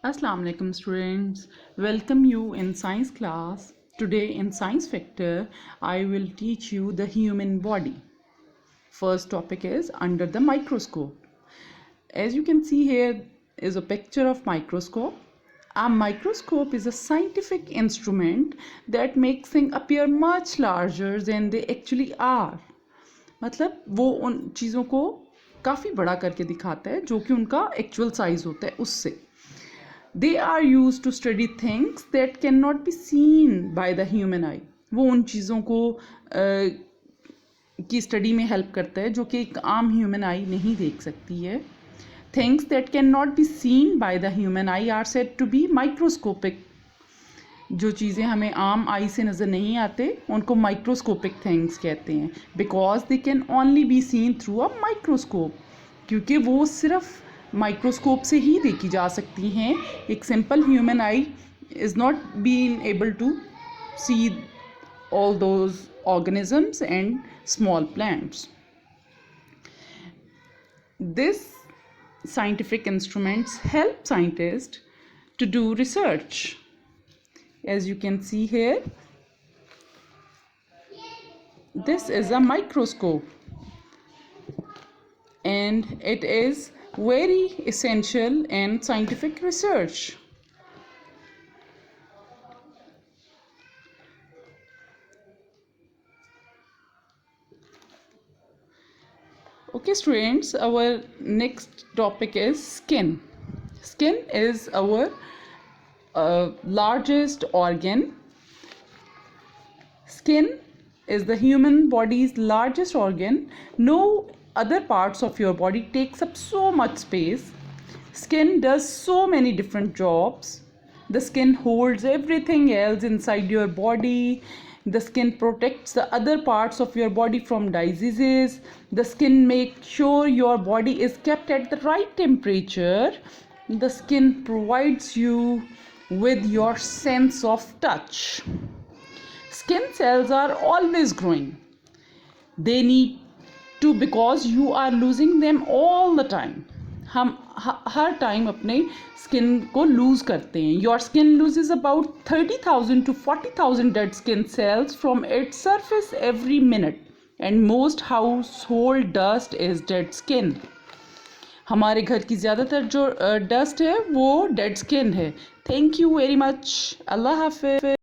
Assalamu alaikum students, welcome you in science class. Today in science factor I will teach you the human body. First topic is under the microscope. As you can see here is a picture of microscope. A microscope is a scientific instrument that makes things appear much larger than they actually are. मतलब वो उन चीज़ों को काफ़ी बड़ा करके दिखाता है जो कि उनका एक्चुअल साइज होता है उससे. They are used to study things that cannot be seen by the human eye. वो उन चीज़ों को की स्टडी में हेल्प करता है जो कि एक आम ह्यूमन आई नहीं देख सकती है. Things that cannot be seen by the human eye are said to be microscopic. जो चीज़ें हमें आम आई से नज़र नहीं आते उनको माइक्रोस्कोपिक थिंग्स कहते हैं. Because they can only be seen through a microscope, क्योंकि वो सिर्फ माइक्रोस्कोप से ही देखी जा सकती हैं. एक simple human eye is not been able to see all those organisms and small plants. This scientific instruments help scientists to do research. As you can see here, this is a microscope and it is very essential in scientific research. Okay students, our next topic is skin. Skin is our largest organ. Skin is the human body's largest organ. No other parts of your body takes up so much space. Skin does so many different jobs. The skin holds everything else inside your body. The skin protects the other parts of your body from diseases. The skin makes sure your body is kept at the right temperature. The skin provides you with your sense of touch. Skin cells are always growing. They need to, because you are losing them all the time. हम हर time अपने skin को lose करते हैं. Your skin loses about 30,000 to 40,000 dead skin cells from its surface every minute and most household dust is dead skin. हमारे घर की ज़्यादातर जो डस्ट है वो डेड स्किन है. Thank you very much. अल्लाह हाफिज़.